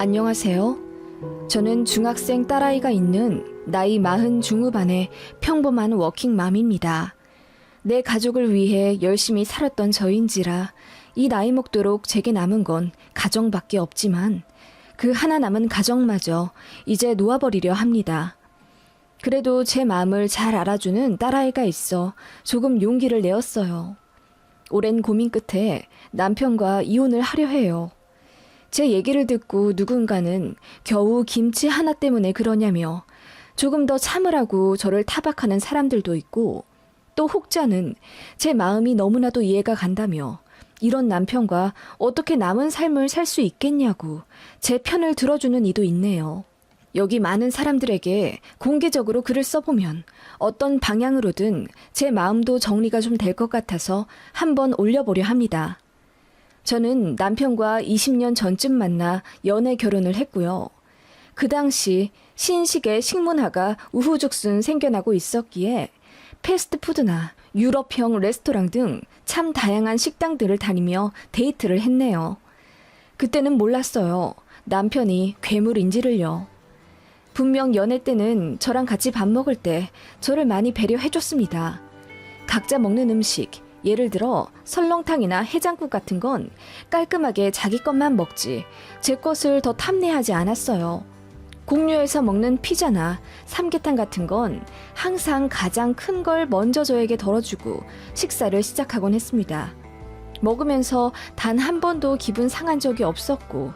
안녕하세요. 저는 중학생 딸아이가 있는 나이 40 중후반의 평범한 워킹맘입니다. 내 가족을 위해 열심히 살았던 저인지라 이 나이 먹도록 제게 남은 건 가정밖에 없지만 그 하나 남은 가정마저 이제 놓아버리려 합니다. 그래도 제 마음을 잘 알아주는 딸아이가 있어 조금 용기를 내었어요. 오랜 고민 끝에 남편과 이혼을 하려 해요. 제 얘기를 듣고 누군가는 겨우 김치 하나 때문에 그러냐며 조금 더 참으라고 저를 타박하는 사람들도 있고, 또 혹자는 제 마음이 너무나도 이해가 간다며 이런 남편과 어떻게 남은 삶을 살 수 있겠냐고 제 편을 들어주는 이도 있네요. 여기 많은 사람들에게 공개적으로 글을 써보면 어떤 방향으로든 제 마음도 정리가 좀 될 것 같아서 한번 올려보려 합니다. 저는 남편과 20년 전쯤 만나 연애 결혼을 했고요. 그 당시 신식의 식문화가 우후죽순 생겨나고 있었기에 패스트푸드나 유럽형 레스토랑 등 참 다양한 식당들을 다니며 데이트를 했네요. 그때는 몰랐어요. 남편이 괴물인지를요. 분명 연애 때는 저랑 같이 밥 먹을 때 저를 많이 배려해줬습니다. 각자 먹는 음식, 예를 들어 설렁탕이나 해장국 같은 건 깔끔하게 자기 것만 먹지 제 것을 더 탐내하지 않았어요. 공유해서 먹는 피자나 삼계탕 같은 건 항상 가장 큰 걸 먼저 저에게 덜어주고 식사를 시작하곤 했습니다. 먹으면서 단 한 번도 기분 상한 적이 없었고,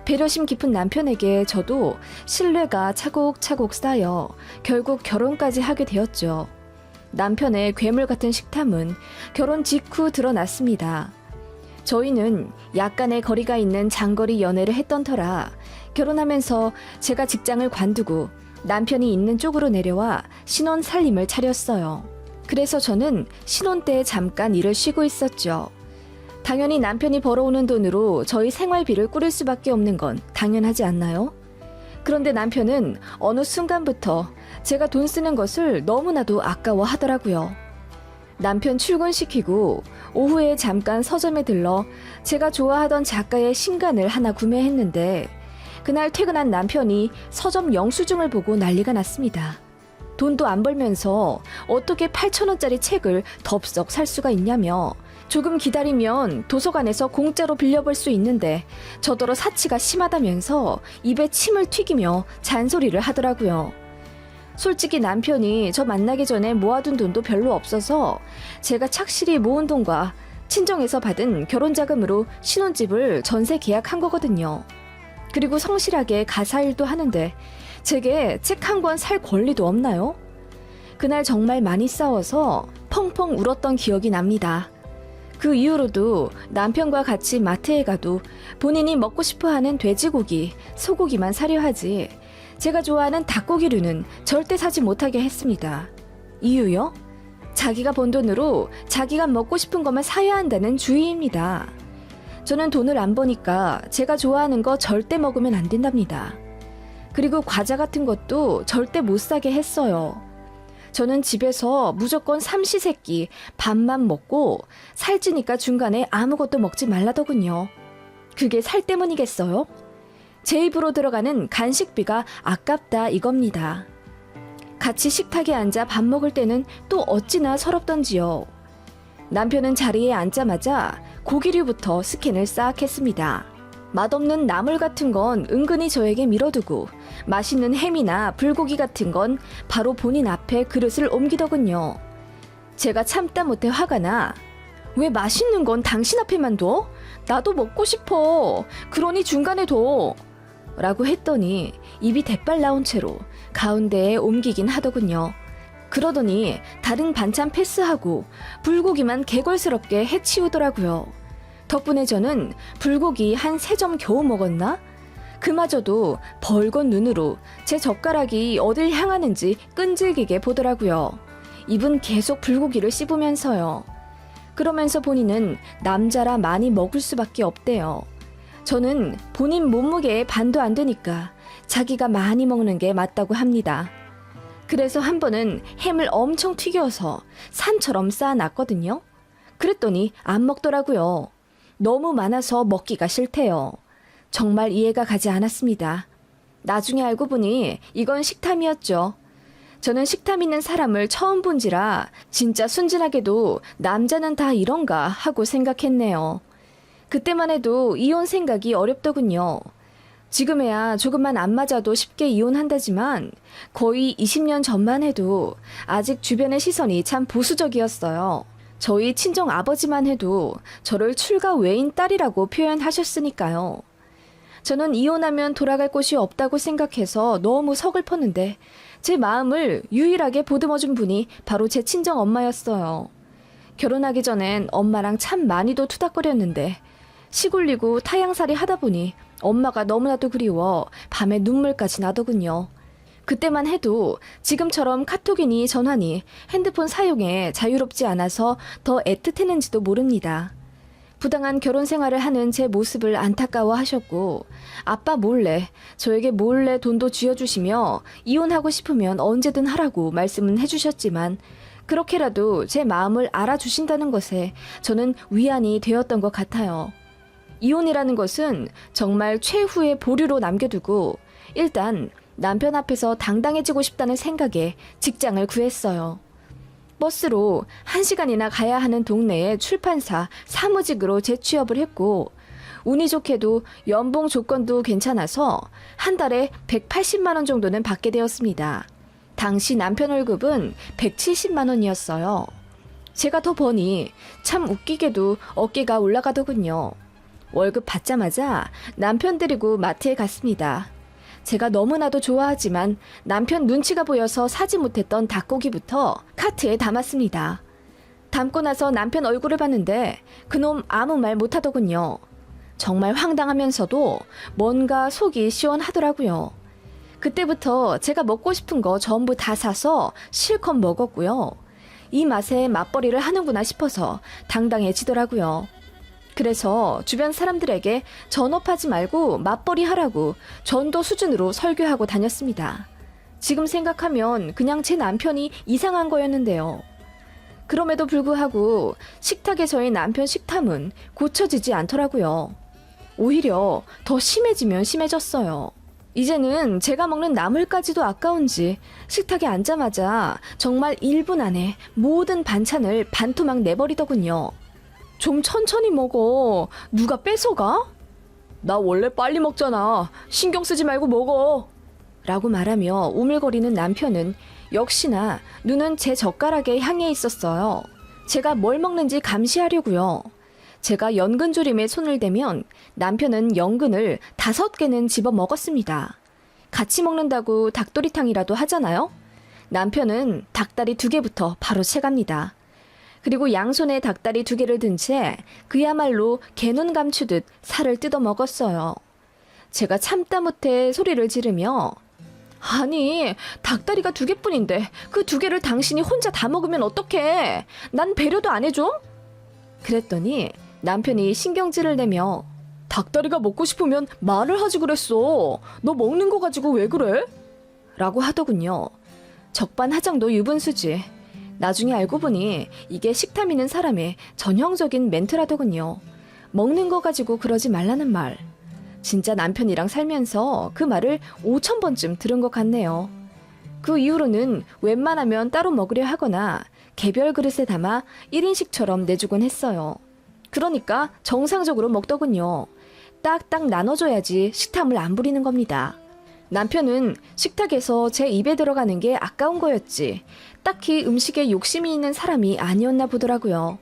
배려심 깊은 남편에게 저도 신뢰가 차곡차곡 쌓여 결국 결혼까지 하게 되었죠. 남편의 괴물 같은 식탐은 결혼 직후 드러났습니다. 저희는 약간의 거리가 있는 장거리 연애를 했던 터라 결혼하면서 제가 직장을 관두고 남편이 있는 쪽으로 내려와 신혼 살림을 차렸어요. 그래서 저는 신혼 때 잠깐 일을 쉬고 있었죠. 당연히 남편이 벌어오는 돈으로 저희 생활비를 꾸릴 수밖에 없는 건 당연하지 않나요? 그런데 남편은 어느 순간부터 제가 돈 쓰는 것을 너무나도 아까워하더라고요. 남편 출근시키고 오후에 잠깐 서점에 들러 제가 좋아하던 작가의 신간을 하나 구매했는데, 그날 퇴근한 남편이 서점 영수증을 보고 난리가 났습니다. 돈도 안 벌면서 어떻게 8,000원짜리 책을 덥석 살 수가 있냐며, 조금 기다리면 도서관에서 공짜로 빌려볼 수 있는데 저더러 사치가 심하다면서 입에 침을 튀기며 잔소리를 하더라고요. 솔직히 남편이 저 만나기 전에 모아둔 돈도 별로 없어서 제가 착실히 모은 돈과 친정에서 받은 결혼자금으로 신혼집을 전세 계약한 거거든요. 그리고 성실하게 가사일도 하는데 제게 책 한 권 살 권리도 없나요? 그날 정말 많이 싸워서 펑펑 울었던 기억이 납니다. 그 이후로도 남편과 같이 마트에 가도 본인이 먹고 싶어하는 돼지고기, 소고기만 사려 하지 제가 좋아하는 닭고기류는 절대 사지 못하게 했습니다. 이유요? 자기가 번 돈으로 자기가 먹고 싶은 것만 사야 한다는 주의입니다. 저는 돈을 안 버니까 제가 좋아하는 거 절대 먹으면 안 된답니다. 그리고 과자 같은 것도 절대 못 사게 했어요. 저는 집에서 무조건 삼시세끼 밥만 먹고 살찌니까 중간에 아무것도 먹지 말라더군요. 그게 살 때문이겠어요? 제 입으로 들어가는 간식비가 아깝다 이겁니다. 같이 식탁에 앉아 밥 먹을 때는 또 어찌나 서럽던지요. 남편은 자리에 앉자마자 고기류부터 스캔을 싹 했습니다. 맛없는 나물 같은 건 은근히 저에게 밀어두고 맛있는 햄이나 불고기 같은 건 바로 본인 앞에 그릇을 옮기더군요. 제가 참다 못해 화가 나, 왜 맛있는 건 당신 앞에만 둬? 나도 먹고 싶어. 그러니 중간에 둬. 라고 했더니 입이 대빨 나온 채로 가운데에 옮기긴 하더군요. 그러더니 다른 반찬 패스하고 불고기만 개걸스럽게 해치우더라고요. 덕분에 저는 불고기 한 3점 겨우 먹었나? 그마저도 벌건 눈으로 제 젓가락이 어딜 향하는지 끈질기게 보더라고요. 입은 계속 불고기를 씹으면서요. 그러면서 본인은 남자라 많이 먹을 수밖에 없대요. 저는 본인 몸무게의 반도 안 되니까 자기가 많이 먹는 게 맞다고 합니다. 그래서 한 번은 햄을 엄청 튀겨서 산처럼 쌓아놨거든요. 그랬더니 안 먹더라고요. 너무 많아서 먹기가 싫대요. 정말 이해가 가지 않았습니다. 나중에 알고 보니 이건 식탐이었죠. 저는 식탐 있는 사람을 처음 본지라 진짜 순진하게도 남자는 다 이런가 하고 생각했네요. 그때만 해도 이혼 생각이 어렵더군요. 지금에야 조금만 안 맞아도 쉽게 이혼한다지만 거의 20년 전만 해도 아직 주변의 시선이 참 보수적이었어요. 저희 친정 아버지만 해도 저를 출가 외인 딸이라고 표현하셨으니까요. 저는 이혼하면 돌아갈 곳이 없다고 생각해서 너무 서글펐는데 제 마음을 유일하게 보듬어준 분이 바로 제 친정 엄마였어요. 결혼하기 전엔 엄마랑 참 많이도 투닥거렸는데 시골리고 타향살이 하다 보니 엄마가 너무나도 그리워 밤에 눈물까지 나더군요. 그때만 해도 지금처럼 카톡이니 전화니 핸드폰 사용에 자유롭지 않아서 더 애틋했는지도 모릅니다. 부당한 결혼 생활을 하는 제 모습을 안타까워하셨고 아빠 몰래 저에게 몰래 돈도 쥐어주시며 이혼하고 싶으면 언제든 하라고 말씀은 해주셨지만 그렇게라도 제 마음을 알아주신다는 것에 저는 위안이 되었던 것 같아요. 이혼이라는 것은 정말 최후의 보류로 남겨두고 일단 남편 앞에서 당당해지고 싶다는 생각에 직장을 구했어요. 버스로 1시간이나 가야 하는 동네의 출판사 사무직으로 재취업을 했고 운이 좋게도 연봉 조건도 괜찮아서 한 달에 180만 원 정도는 받게 되었습니다. 당시 남편 월급은 170만 원이었어요. 제가 더 버니 참 웃기게도 어깨가 올라가더군요. 월급 받자마자 남편 데리고 마트에 갔습니다. 제가 너무나도 좋아하지만 남편 눈치가 보여서 사지 못했던 닭고기부터 카트에 담았습니다. 담고 나서 남편 얼굴을 봤는데 그놈 아무 말 못하더군요. 정말 황당하면서도 뭔가 속이 시원하더라고요. 그때부터 제가 먹고 싶은 거 전부 다 사서 실컷 먹었고요. 이 맛에 맞벌이를 하는구나 싶어서 당당해지더라고요. 그래서 주변 사람들에게 전업하지 말고 맞벌이 하라고 전도 수준으로 설교하고 다녔습니다. 지금 생각하면 그냥 제 남편이 이상한 거였는데요. 그럼에도 불구하고 식탁에서의 남편 식탐은 고쳐지지 않더라고요. 오히려 더 심해지면 심해졌어요. 이제는 제가 먹는 나물까지도 아까운지 식탁에 앉자마자 정말 1분 안에 모든 반찬을 반토막 내버리더군요. 좀 천천히 먹어. 누가 뺏어가? 나 원래 빨리 먹잖아. 신경 쓰지 말고 먹어. 라고 말하며 우물거리는 남편은 역시나 눈은 제 젓가락에 향해 있었어요. 제가 뭘 먹는지 감시하려고요. 제가 연근조림에 손을 대면 남편은 연근을 5개는 집어 먹었습니다. 같이 먹는다고 닭도리탕이라도 하잖아요? 남편은 닭다리 2개부터 바로 채갑니다. 그리고 양손에 닭다리 2개를 든 채 그야말로 개눈 감추듯 살을 뜯어 먹었어요. 제가 참다 못해 소리를 지르며 아니 닭다리가 2개뿐인데 그 2개를 당신이 혼자 다 먹으면 어떡해? 난 배려도 안 해줘? 그랬더니 남편이 신경질을 내며 닭다리가 먹고 싶으면 말을 하지 그랬어. 너 먹는 거 가지고 왜 그래? 라고 하더군요. 적반하장도 유분수지. 나중에 알고 보니 이게 식탐 있는 사람의 전형적인 멘트라더군요. 먹는 거 가지고 그러지 말라는 말. 진짜 남편이랑 살면서 그 말을 5,000번쯤 들은 것 같네요. 그 이후로는 웬만하면 따로 먹으려 하거나 개별 그릇에 담아 1인식처럼 내주곤 했어요. 그러니까 정상적으로 먹더군요. 딱딱 나눠줘야지 식탐을 안 부리는 겁니다. 남편은 식탁에서 제 입에 들어가는 게 아까운 거였지 딱히 음식에 욕심이 있는 사람이 아니었나 보더라고요.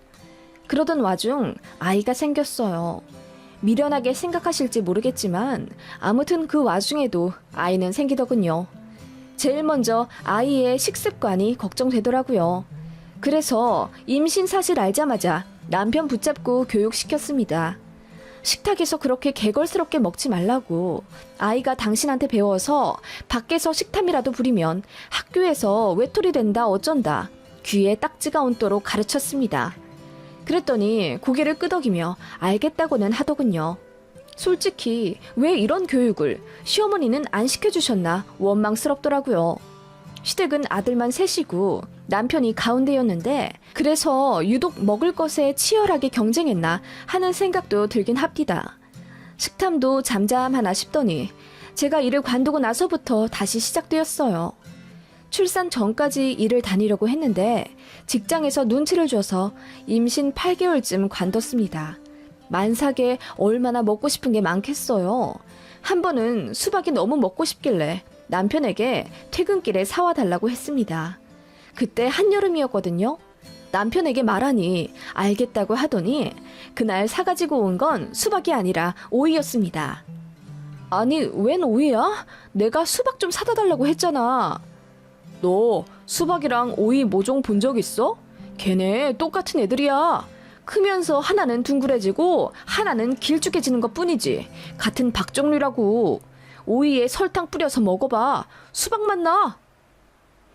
그러던 와중 아이가 생겼어요. 미련하게 생각하실지 모르겠지만 아무튼 그 와중에도 아이는 생기더군요. 제일 먼저 아이의 식습관이 걱정되더라고요. 그래서 임신 사실 알자마자 남편 붙잡고 교육시켰습니다. 식탁에서 그렇게 개걸스럽게 먹지 말라고. 아이가 당신한테 배워서 밖에서 식탐이라도 부리면 학교에서 외톨이 된다 어쩐다. 귀에 딱지가 온도록 가르쳤습니다. 그랬더니 고개를 끄덕이며 알겠다고는 하더군요. 솔직히 왜 이런 교육을 시어머니는 안 시켜주셨나 원망스럽더라고요. 시댁은 아들만 셋이고 남편이 가운데였는데 그래서 유독 먹을 것에 치열하게 경쟁했나 하는 생각도 들긴 합디다. 식탐도 잠잠하나 싶더니 제가 일을 관두고 나서부터 다시 시작되었어요. 출산 전까지 일을 다니려고 했는데 직장에서 눈치를 줘서 임신 8개월쯤 관뒀습니다. 만삭에 얼마나 먹고 싶은 게 많겠어요. 한 번은 수박이 너무 먹고 싶길래 남편에게 퇴근길에 사와 달라고 했습니다. 그때 한여름이었거든요. 남편에게 말하니 알겠다고 하더니 그날 사가지고 온 건 수박이 아니라 오이였습니다. 아니, 웬 오이야? 내가 수박 좀 사다 달라고 했잖아. 너 수박이랑 오이 모종 본 적 있어? 걔네 똑같은 애들이야. 크면서 하나는 둥그레지고 하나는 길쭉해지는 것 뿐이지. 같은 박종류라고. 오이에 설탕 뿌려서 먹어봐. 수박 맛 나.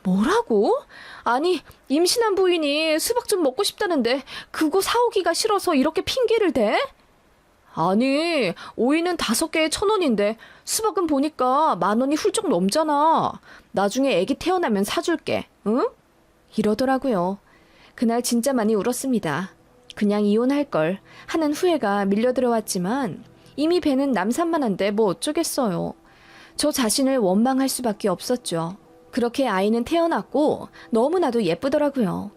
뭐라고? 아니, 임신한 부인이 수박 좀 먹고 싶다는데 그거 사오기가 싫어서 이렇게 핑계를 대? 아니, 오이는 5개에 1,000원인데 수박은 보니까 10,000원이 훌쩍 넘잖아. 나중에 애기 태어나면 사줄게, 응? 이러더라고요. 그날 진짜 많이 울었습니다. 그냥 이혼할 걸 하는 후회가 밀려 들어왔지만 이미 배는 남산만한데 뭐 어쩌겠어요. 저 자신을 원망할 수밖에 없었죠. 그렇게 아이는 태어났고 너무나도 예쁘더라고요.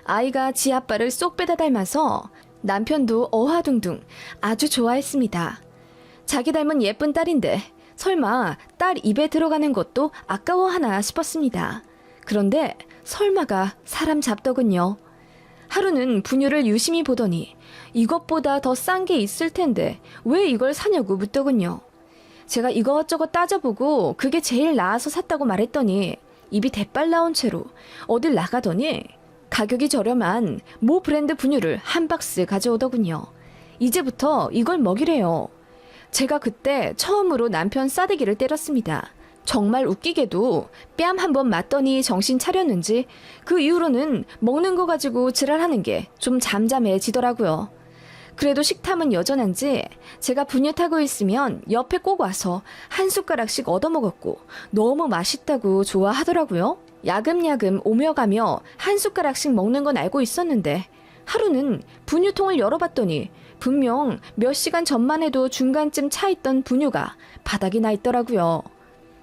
아이가 지 아빠를 쏙 빼다 닮아서 남편도 어화둥둥 아주 좋아했습니다. 자기 닮은 예쁜 딸인데 설마 딸 입에 들어가는 것도 아까워하나 싶었습니다. 그런데 설마가 사람 잡더군요. 하루는 분유를 유심히 보더니 이것보다 더 싼 게 있을 텐데 왜 이걸 사냐고 묻더군요. 제가 이것저것 따져보고 그게 제일 나아서 샀다고 말했더니 입이 대빨 나온 채로 어딜 나가더니 가격이 저렴한 모 브랜드 분유를 한 박스 가져오더군요. 이제부터 이걸 먹이래요. 제가 그때 처음으로 남편 싸대기를 때렸습니다. 정말 웃기게도 뺨 한 번 맞더니 정신 차렸는지 그 이후로는 먹는 거 가지고 지랄하는 게 좀 잠잠해지더라고요. 그래도 식탐은 여전한지 제가 분유 타고 있으면 옆에 꼭 와서 한 숟가락씩 얻어먹었고 너무 맛있다고 좋아하더라고요. 야금야금 오며 가며 한 숟가락씩 먹는 건 알고 있었는데 하루는 분유통을 열어봤더니 분명 몇 시간 전만 해도 중간쯤 차있던 분유가 바닥이 나 있더라고요.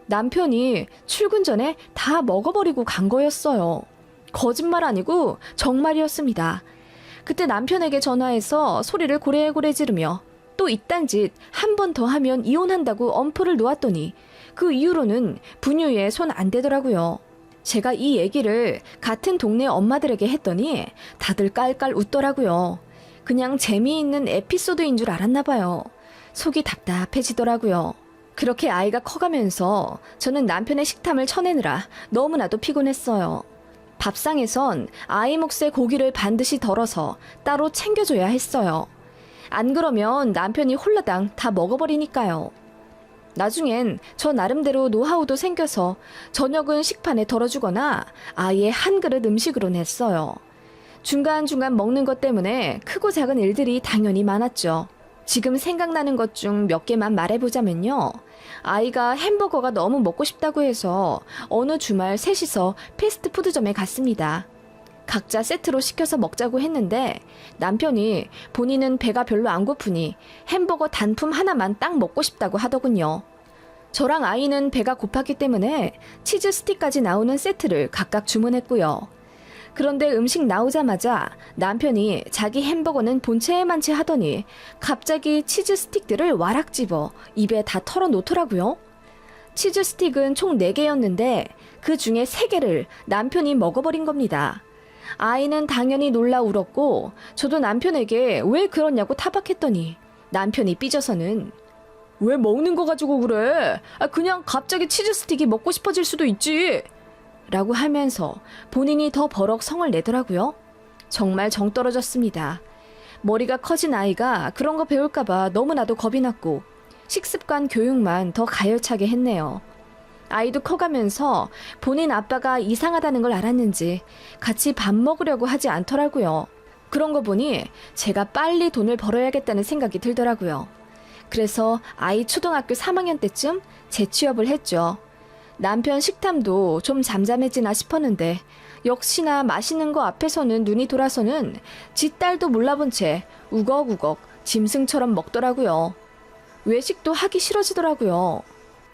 남편이 출근 전에 다 먹어버리고 간 거였어요. 거짓말 아니고 정말이었습니다. 그때 남편에게 전화해서 소리를 고래고래 지르며 또 이딴 짓 한 번 더 하면 이혼한다고 엄포를 놓았더니 그 이후로는 분유에 손 안 대더라고요. 제가 이 얘기를 같은 동네 엄마들에게 했더니 다들 깔깔 웃더라고요. 그냥 재미있는 에피소드인 줄 알았나 봐요. 속이 답답해지더라고요. 그렇게 아이가 커가면서 저는 남편의 식탐을 쳐내느라 너무나도 피곤했어요. 밥상에선 아이 몫의 고기를 반드시 덜어서 따로 챙겨줘야 했어요. 안 그러면 남편이 홀라당 다 먹어버리니까요. 나중엔 저 나름대로 노하우도 생겨서 저녁은 식판에 덜어주거나 아예 한 그릇 음식으로 냈어요. 중간중간 먹는 것 때문에 크고 작은 일들이 당연히 많았죠. 지금 생각나는 것 중 몇 개만 말해보자면요. 아이가 햄버거가 너무 먹고 싶다고 해서 어느 주말 셋이서 패스트푸드점에 갔습니다. 각자 세트로 시켜서 먹자고 했는데 남편이 본인은 배가 별로 안 고프니 햄버거 단품 하나만 딱 먹고 싶다고 하더군요. 저랑 아이는 배가 고팠기 때문에 치즈 스틱까지 나오는 세트를 각각 주문했고요. 그런데 음식 나오자마자 남편이 자기 햄버거는 본체에만 채 하더니 갑자기 치즈 스틱들을 와락 집어 입에 다 털어놓더라고요. 치즈 스틱은 총 4개였는데 그 중에 3개를 남편이 먹어버린 겁니다. 아이는 당연히 놀라 울었고 저도 남편에게 왜 그러냐고 타박했더니 남편이 삐져서는 왜 먹는 거 가지고 그래? 그냥 갑자기 치즈 스틱이 먹고 싶어질 수도 있지. 라고 하면서 본인이 더 버럭 성을 내더라고요. 정말 정 떨어졌습니다. 머리가 커진 아이가 그런 거 배울까봐 너무나도 겁이 났고 식습관 교육만 더 가열차게 했네요. 아이도 커가면서 본인 아빠가 이상하다는 걸 알았는지 같이 밥 먹으려고 하지 않더라고요. 그런 거 보니 제가 빨리 돈을 벌어야겠다는 생각이 들더라고요. 그래서 아이 초등학교 3학년 때쯤 재취업을 했죠. 남편 식탐도 좀 잠잠해지나 싶었는데 역시나 맛있는 거 앞에서는 눈이 돌아서는 지 딸도 몰라본 채 우걱우걱 짐승처럼 먹더라고요. 외식도 하기 싫어지더라고요.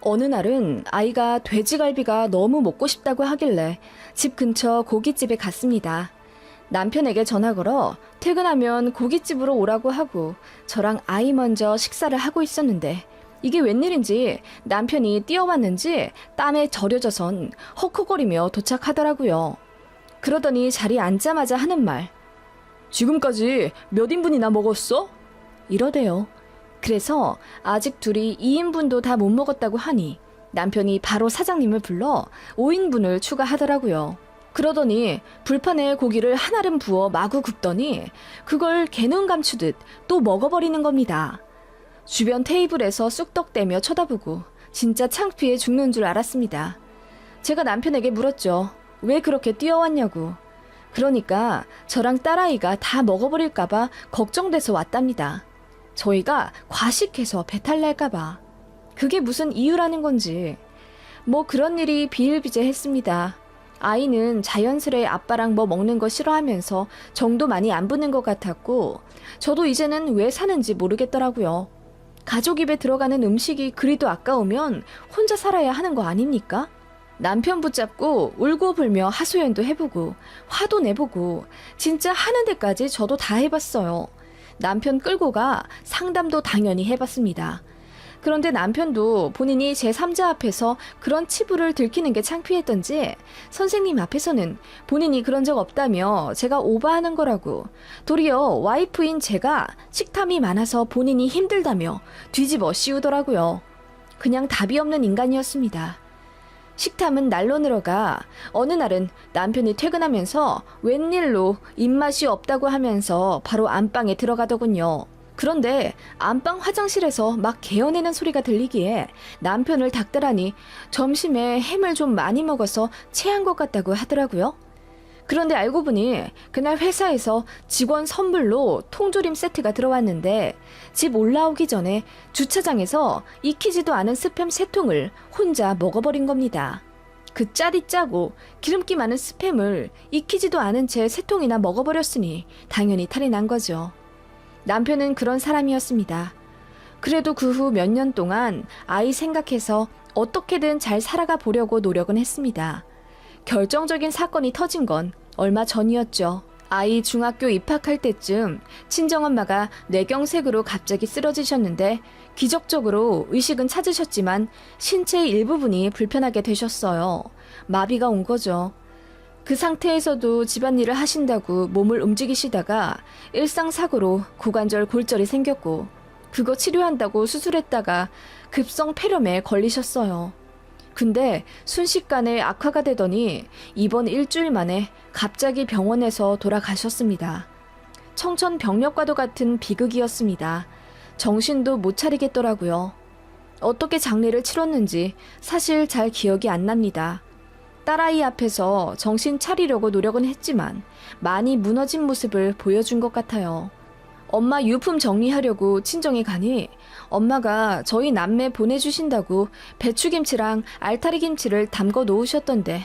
어느 날은 아이가 돼지갈비가 너무 먹고 싶다고 하길래 집 근처 고깃집에 갔습니다. 남편에게 전화 걸어 퇴근하면 고깃집으로 오라고 하고 저랑 아이 먼저 식사를 하고 있었는데 이게 웬일인지 남편이 뛰어왔는지 땀에 절여져선 헉헉거리며 도착하더라고요. 그러더니 자리에 앉자마자 하는 말. 지금까지 몇 인분이나 먹었어? 이러대요. 그래서 아직 둘이 2인분도 다 못 먹었다고 하니 남편이 바로 사장님을 불러 5인분을 추가하더라고요. 그러더니 불판에 고기를 한알음 부어 마구 굽더니 그걸 개눈 감추듯 또 먹어버리는 겁니다. 주변 테이블에서 쑥덕대며 쳐다보고 진짜 창피해 죽는 줄 알았습니다. 제가 남편에게 물었죠. 왜 그렇게 뛰어왔냐고. 그러니까 저랑 딸아이가 다 먹어버릴까봐 걱정돼서 왔답니다. 저희가 과식해서 배탈 날까봐. 그게 무슨 이유라는 건지. 뭐 그런 일이 비일비재했습니다. 아이는 자연스레 아빠랑 뭐 먹는 거 싫어하면서 정도 많이 안 붙는 것 같았고 저도 이제는 왜 사는지 모르겠더라고요. 가족 입에 들어가는 음식이 그리도 아까우면 혼자 살아야 하는 거 아닙니까? 남편 붙잡고 울고불며 하소연도 해보고 화도 내보고 진짜 하는 데까지 저도 다 해봤어요. 남편 끌고 가 상담도 당연히 해봤습니다. 그런데 남편도 본인이 제3자 앞에서 그런 치부를 들키는 게 창피했던지 선생님 앞에서는 본인이 그런 적 없다며 제가 오버하는 거라고 도리어 와이프인 제가 식탐이 많아서 본인이 힘들다며 뒤집어 씌우더라고요. 그냥 답이 없는 인간이었습니다. 식탐은 날로 늘어가 어느 날은 남편이 퇴근하면서 웬일로 입맛이 없다고 하면서 바로 안방에 들어가더군요. 그런데 안방 화장실에서 막 개어내는 소리가 들리기에 남편을 닥달하니 점심에 햄을 좀 많이 먹어서 체한 것 같다고 하더라고요. 그런데 알고 보니 그날 회사에서 직원 선물로 통조림 세트가 들어왔는데 집 올라오기 전에 주차장에서 익히지도 않은 스팸 3통을 혼자 먹어버린 겁니다. 그 짤이 짜고 기름기 많은 스팸을 익히지도 않은 채 3통이나 먹어버렸으니 당연히 탈이 난 거죠. 남편은 그런 사람이었습니다. 그래도 그 후 몇 년 동안 아이 생각해서 어떻게든 잘 살아가 보려고 노력은 했습니다. 결정적인 사건이 터진 건 얼마 전이었죠. 아이 중학교 입학할 때쯤 친정엄마가 뇌경색으로 갑자기 쓰러지셨는데 기적적으로 의식은 찾으셨지만 신체의 일부분이 불편하게 되셨어요. 마비가 온 거죠. 그 상태에서도 집안일을 하신다고 몸을 움직이시다가 일상사고로 고관절 골절이 생겼고 그거 치료한다고 수술했다가 급성 폐렴에 걸리셨어요. 근데 순식간에 악화가 되더니 이번 일주일 만에 갑자기 병원에서 돌아가셨습니다. 청천벽력과도 같은 비극이었습니다. 정신도 못 차리겠더라고요. 어떻게 장례를 치렀는지 사실 잘 기억이 안 납니다. 딸아이 앞에서 정신 차리려고 노력은 했지만 많이 무너진 모습을 보여준 것 같아요. 엄마 유품 정리하려고 친정에 가니 엄마가 저희 남매 보내주신다고 배추김치랑 알타리김치를 담궈 놓으셨던데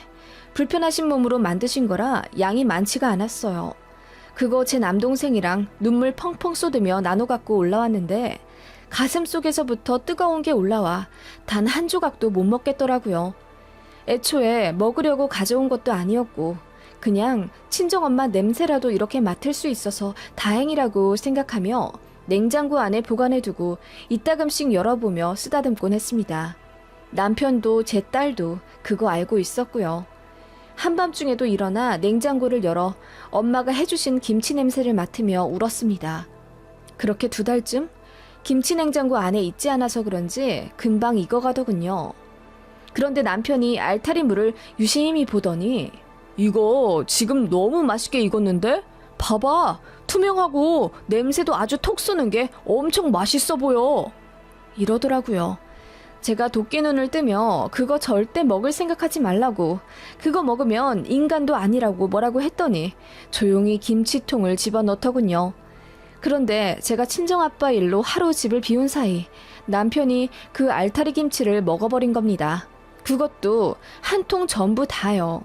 불편하신 몸으로 만드신 거라 양이 많지가 않았어요. 그거 제 남동생이랑 눈물 펑펑 쏟으며 나눠 갖고 올라왔는데 가슴 속에서부터 뜨거운 게 올라와 단 한 조각도 못 먹겠더라고요. 애초에 먹으려고 가져온 것도 아니었고 그냥 친정엄마 냄새라도 이렇게 맡을 수 있어서 다행이라고 생각하며 냉장고 안에 보관해두고 이따금씩 열어보며 쓰다듬곤 했습니다. 남편도 제 딸도 그거 알고 있었고요. 한밤중에도 일어나 냉장고를 열어 엄마가 해주신 김치 냄새를 맡으며 울었습니다. 그렇게 2달쯤 김치 냉장고 안에 있지 않아서 그런지 금방 익어가더군요. 그런데 남편이 알타리 물을 유심히 보더니 이거 지금 너무 맛있게 익었는데? 봐봐, 투명하고 냄새도 아주 톡 쏘는 게 엄청 맛있어 보여. 이러더라고요. 제가 도끼 눈을 뜨며 그거 절대 먹을 생각하지 말라고, 그거 먹으면 인간도 아니라고 뭐라고 했더니 조용히 김치통을 집어넣더군요. 그런데 제가 친정아빠 일로 하루 집을 비운 사이 남편이 그 알타리 김치를 먹어버린 겁니다. 그것도 한 통 전부 다요.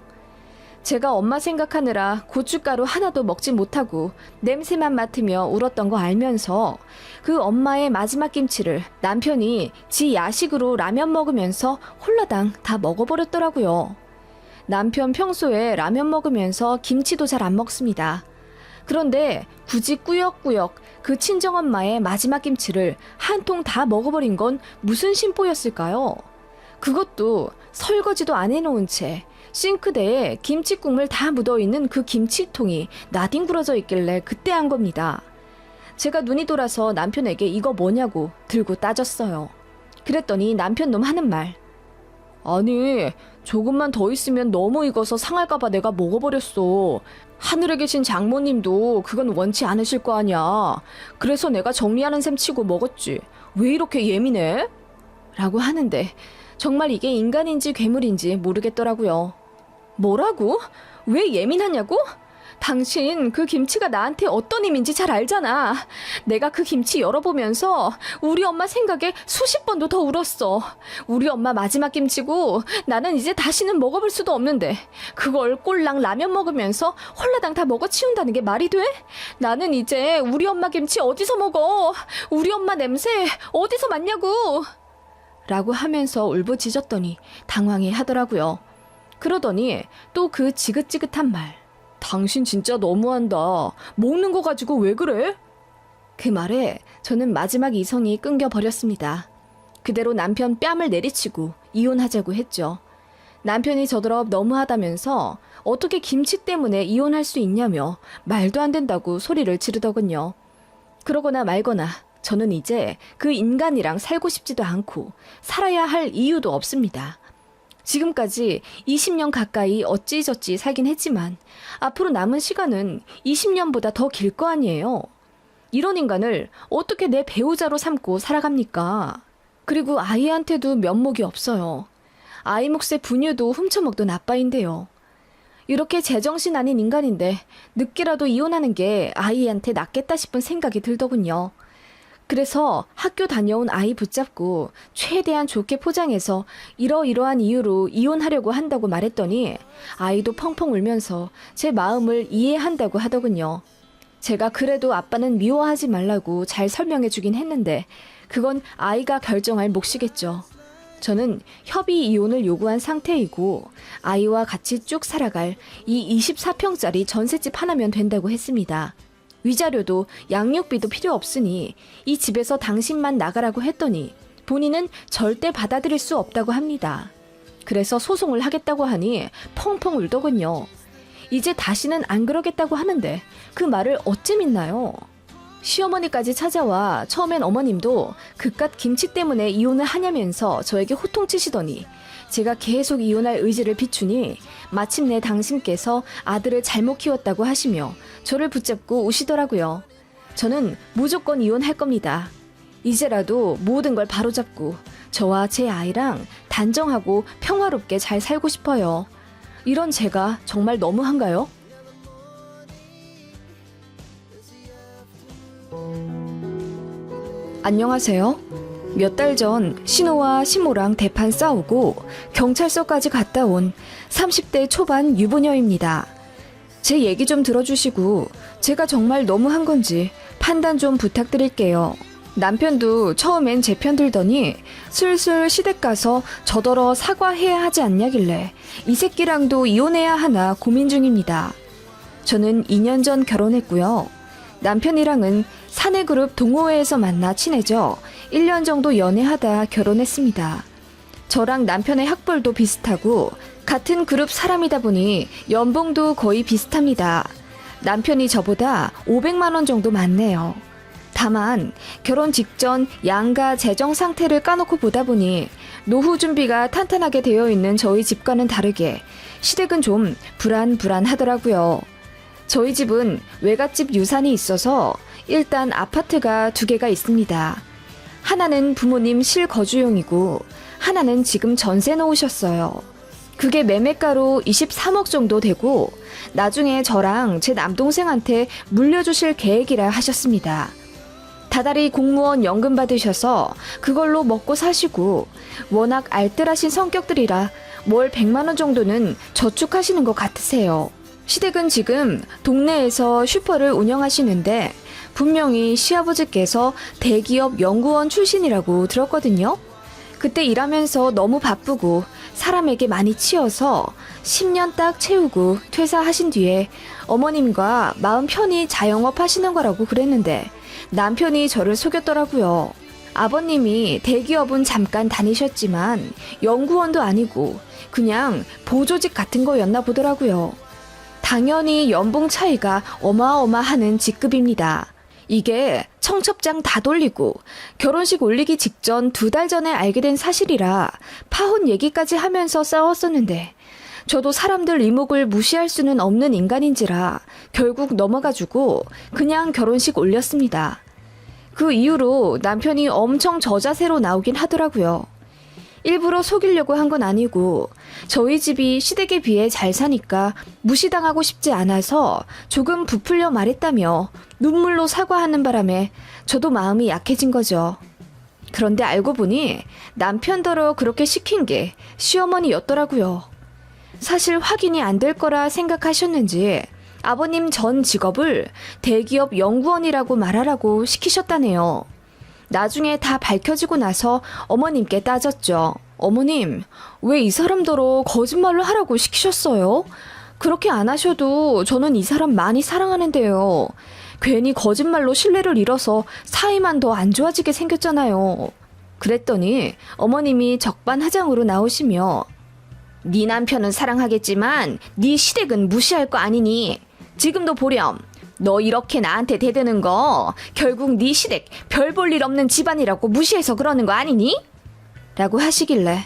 제가 엄마 생각하느라 고춧가루 하나도 먹지 못하고 냄새만 맡으며 울었던 거 알면서 그 엄마의 마지막 김치를 남편이 지 야식으로 라면 먹으면서 홀라당 다 먹어버렸더라고요. 남편 평소에 라면 먹으면서 김치도 잘 안 먹습니다. 그런데 굳이 꾸역꾸역 그 친정엄마의 마지막 김치를 한 통 다 먹어버린 건 무슨 심보였을까요? 그것도 설거지도 안 해놓은 채 싱크대에 김치국물 다 묻어있는 그 김치통이 나뒹굴어져 있길래 그때 한 겁니다. 제가 눈이 돌아서 남편에게 이거 뭐냐고 들고 따졌어요. 그랬더니 남편 놈 하는 말. 아니, 조금만 더 있으면 너무 익어서 상할까봐 내가 먹어버렸어. 하늘에 계신 장모님도 그건 원치 않으실 거 아니야. 그래서 내가 정리하는 셈 치고 먹었지. 왜 이렇게 예민해? 라고 하는데 정말 이게 인간인지 괴물인지 모르겠더라고요. 뭐라고? 왜 예민하냐고? 당신 그 김치가 나한테 어떤 의미인지 잘 알잖아. 내가 그 김치 열어보면서 우리 엄마 생각에 수십 번도 더 울었어. 우리 엄마 마지막 김치고 나는 이제 다시는 먹어볼 수도 없는데 그걸 꼴랑 라면 먹으면서 홀라당 다 먹어치운다는 게 말이 돼? 나는 이제 우리 엄마 김치 어디서 먹어? 우리 엄마 냄새 어디서 맡냐고? 라고 하면서 울부짖었더니 당황해 하더라고요. 그러더니 또 그 지긋지긋한 말. 당신 진짜 너무한다. 먹는 거 가지고 왜 그래? 그 말에 저는 마지막 이성이 끊겨버렸습니다. 그대로 남편 뺨을 내리치고 이혼하자고 했죠. 남편이 저더러 너무하다면서 어떻게 김치 때문에 이혼할 수 있냐며 말도 안 된다고 소리를 지르더군요. 그러거나 말거나 저는 이제 그 인간이랑 살고 싶지도 않고 살아야 할 이유도 없습니다. 지금까지 20년 가까이 어찌저찌 살긴 했지만 앞으로 남은 시간은 20년보다 더 길 거 아니에요. 이런 인간을 어떻게 내 배우자로 삼고 살아갑니까? 그리고 아이한테도 면목이 없어요. 아이 몫의 분유도 훔쳐먹던 아빠인데요. 이렇게 제정신 아닌 인간인데 늦게라도 이혼하는 게 아이한테 낫겠다 싶은 생각이 들더군요. 그래서 학교 다녀온 아이 붙잡고 최대한 좋게 포장해서 이러이러한 이유로 이혼하려고 한다고 말했더니 아이도 펑펑 울면서 제 마음을 이해한다고 하더군요. 제가 그래도 아빠는 미워하지 말라고 잘 설명해 주긴 했는데 그건 아이가 결정할 몫이겠죠. 저는 협의 이혼을 요구한 상태이고 아이와 같이 쭉 살아갈 이 24평짜리 전셋집 하나면 된다고 했습니다. 위자료도 양육비도 필요 없으니 이 집에서 당신만 나가라고 했더니 본인은 절대 받아들일 수 없다고 합니다. 그래서 소송을 하겠다고 하니 펑펑 울더군요. 이제 다시는 안 그러겠다고 하는데 그 말을 어찌 믿나요? 시어머니까지 찾아와 처음엔 어머님도 그깟 김치 때문에 이혼을 하냐면서 저에게 호통치시더니 제가 계속 이혼할 의지를 비추니 마침내 당신께서 아들을 잘못 키웠다고 하시며 저를 붙잡고 우시더라고요. 저는 무조건 이혼할 겁니다. 이제라도 모든 걸 바로잡고 저와 제 아이랑 단정하고 평화롭게 잘 살고 싶어요. 이런 제가 정말 너무한가요? 안녕하세요. 몇 달 전 신호와 시모랑 대판 싸우고 경찰서까지 갔다 온 30대 초반 유부녀입니다. 제 얘기 좀 들어주시고 제가 정말 너무한 건지 판단 좀 부탁드릴게요. 남편도 처음엔 제 편 들더니 슬슬 시댁 가서 저더러 사과해야 하지 않냐길래 이 새끼랑도 이혼해야 하나 고민 중입니다. 저는 2년 전 결혼했고요. 남편이랑은 사내그룹 동호회에서 만나 친해져 1년 정도 연애하다 결혼했습니다. 저랑 남편의 학벌도 비슷하고 같은 그룹 사람이다 보니 연봉도 거의 비슷합니다. 남편이 저보다 500만 원 정도 많네요. 다만 결혼 직전 양가 재정 상태를 까놓고 보다 보니 노후 준비가 탄탄하게 되어 있는 저희 집과는 다르게 시댁은 좀 불안하더라고요. 저희 집은 외갓집 유산이 있어서 일단 아파트가 2개가 있습니다. 하나는 부모님 실거주용이고 하나는 지금 전세 놓으셨어요. 그게 매매가로 23억 정도 되고 나중에 저랑 제 남동생한테 물려주실 계획이라 하셨습니다. 다달이 공무원 연금 받으셔서 그걸로 먹고 사시고 워낙 알뜰하신 성격들이라 월 100만 원 정도는 저축하시는 것 같으세요. 시댁은 지금 동네에서 슈퍼를 운영하시는데 분명히 시아버지께서 대기업 연구원 출신이라고 들었거든요. 그때 일하면서 너무 바쁘고 사람에게 많이 치여서 10년 딱 채우고 퇴사하신 뒤에 어머님과 마음 편히 자영업 하시는 거라고 그랬는데 남편이 저를 속였더라고요. 아버님이 대기업은 잠깐 다니셨지만 연구원도 아니고 그냥 보조직 같은 거였나 보더라고요. 당연히 연봉 차이가 어마어마하는 직급입니다. 이게 청첩장 다 돌리고 결혼식 올리기 직전 2달 전에 알게 된 사실이라 파혼 얘기까지 하면서 싸웠었는데 저도 사람들 이목을 무시할 수는 없는 인간인지라 결국 넘어가지고 그냥 결혼식 올렸습니다. 그 이후로 남편이 엄청 저자세로 나오긴 하더라고요. 일부러 속이려고 한 건 아니고 저희 집이 시댁에 비해 잘 사니까 무시당하고 싶지 않아서 조금 부풀려 말했다며 눈물로 사과하는 바람에 저도 마음이 약해진 거죠. 그런데 알고 보니 남편더러 그렇게 시킨 게 시어머니였더라고요. 사실 확인이 안 될 거라 생각하셨는지 아버님 전 직업을 대기업 연구원이라고 말하라고 시키셨다네요. 나중에 다 밝혀지고 나서 어머님께 따졌죠. 어머님, 왜 이 사람더러 거짓말로 하라고 시키셨어요? 그렇게 안 하셔도 저는 이 사람 많이 사랑하는데요. 괜히 거짓말로 신뢰를 잃어서 사이만 더 안 좋아지게 생겼잖아요. 그랬더니 어머님이 적반하장으로 나오시며 네 남편은 사랑하겠지만 네 시댁은 무시할 거 아니니? 지금도 보렴. 너 이렇게 나한테 대드는 거 결국 네 시댁 별 볼 일 없는 집안이라고 무시해서 그러는 거 아니니? 라고 하시길래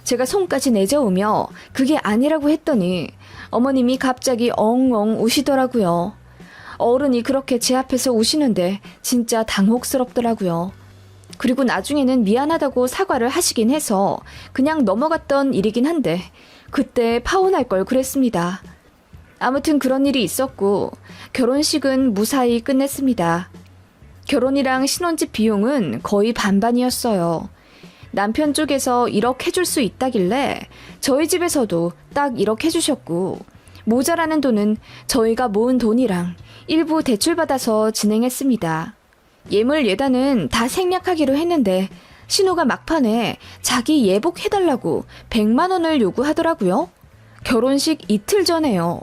제가 손까지 내저으며 그게 아니라고 했더니 어머님이 갑자기 엉엉 우시더라고요. 어른이 그렇게 제 앞에서 우시는데 진짜 당혹스럽더라고요. 그리고 나중에는 미안하다고 사과를 하시긴 해서 그냥 넘어갔던 일이긴 한데 그때 파혼할 걸 그랬습니다. 아무튼 그런 일이 있었고 결혼식은 무사히 끝냈습니다. 결혼이랑 신혼집 비용은 거의 반반이었어요. 남편 쪽에서 1억 해줄 수 있다길래 저희 집에서도 딱 1억 해주셨고 모자라는 돈은 저희가 모은 돈이랑 일부 대출받아서 진행했습니다. 예물 예단은 다 생략하기로 했는데 신우가 막판에 자기 예복 해달라고 100만 원을 요구하더라고요. 결혼식 이틀 전에요.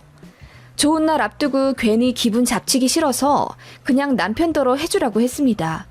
좋은 날 앞두고 괜히 기분 잡치기 싫어서 그냥 남편더러 해주라고 했습니다.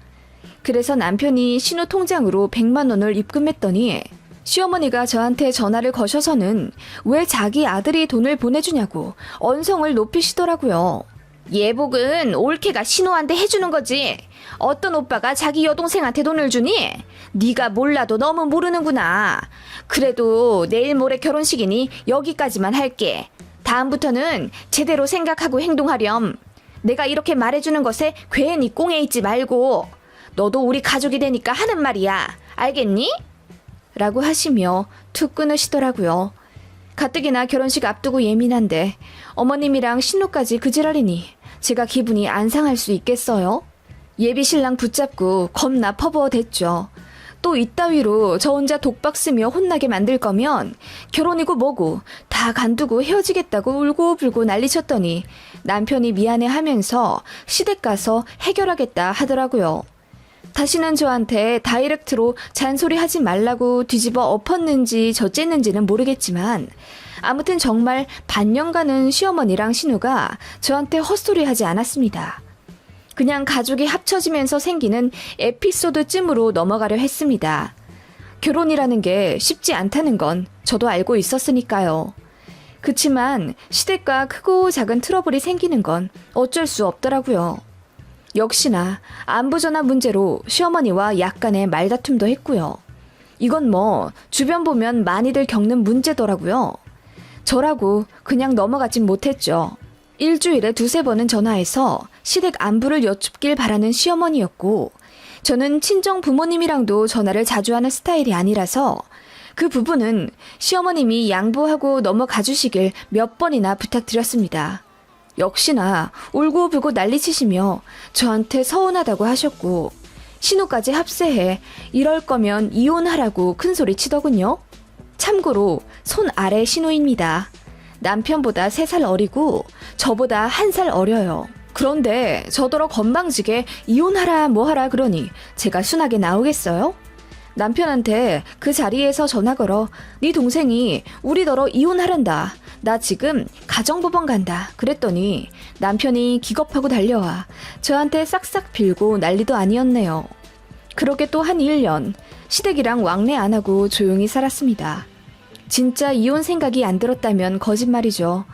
그래서 남편이 신우 통장으로 100만 원을 입금했더니 시어머니가 저한테 전화를 거셔서는 왜 자기 아들이 돈을 보내주냐고 언성을 높이시더라고요. 예복은 올케가 신우한테 해주는 거지. 어떤 오빠가 자기 여동생한테 돈을 주니? 네가 몰라도 너무 모르는구나. 그래도 내일 모레 결혼식이니 여기까지만 할게. 다음부터는 제대로 생각하고 행동하렴. 내가 이렇게 말해주는 것에 괜히 꽁에 있지 말고. 너도 우리 가족이 되니까 하는 말이야. 알겠니? 라고 하시며 툭 끊으시더라고요. 가뜩이나 결혼식 앞두고 예민한데 어머님이랑 신우까지 그 지랄이니 제가 기분이 안 상할 수 있겠어요? 예비 신랑 붙잡고 겁나 퍼부어댔죠. 또 이따위로 저 혼자 독박 쓰며 혼나게 만들 거면 결혼이고 뭐고 다 간두고 헤어지겠다고 울고불고 난리쳤더니 남편이 미안해하면서 시댁 가서 해결하겠다 하더라고요. 다시는 저한테 다이렉트로 잔소리하지 말라고 뒤집어 엎었는지 저쨌는지는 모르겠지만 아무튼 정말 반년간은 시어머니랑 신우가 저한테 헛소리하지 않았습니다. 그냥 가족이 합쳐지면서 생기는 에피소드쯤으로 넘어가려 했습니다. 결혼이라는 게 쉽지 않다는 건 저도 알고 있었으니까요. 그치만 시댁과 크고 작은 트러블이 생기는 건 어쩔 수 없더라고요. 역시나 안부전화 문제로 시어머니와 약간의 말다툼도 했고요. 이건 뭐 주변 보면 많이들 겪는 문제더라고요. 저라고 그냥 넘어가진 못했죠. 일주일에 2-3번은 전화해서 시댁 안부를 여쭙길 바라는 시어머니였고 저는 친정 부모님이랑도 전화를 자주 하는 스타일이 아니라서 그 부분은 시어머님이 양보하고 넘어가 주시길 몇 번이나 부탁드렸습니다. 역시나 울고불고 난리치시며 저한테 서운하다고 하셨고 신우까지 합세해 이럴 거면 이혼하라고 큰소리 치더군요. 참고로 손 아래 신우입니다. 남편보다 3살 어리고 저보다 1살 어려요. 그런데 저더러 건방지게 이혼하라 뭐하라 그러니 제가 순하게 나오겠어요? 남편한테 그 자리에서 전화 걸어 네 동생이 우리더러 이혼하란다. 나 지금 가정법원 간다. 그랬더니 남편이 기겁하고 달려와 저한테 싹싹 빌고 난리도 아니었네요. 그렇게 또 한 1년 시댁이랑 왕래 안 하고 조용히 살았습니다. 진짜 이혼 생각이 안 들었다면 거짓말이죠.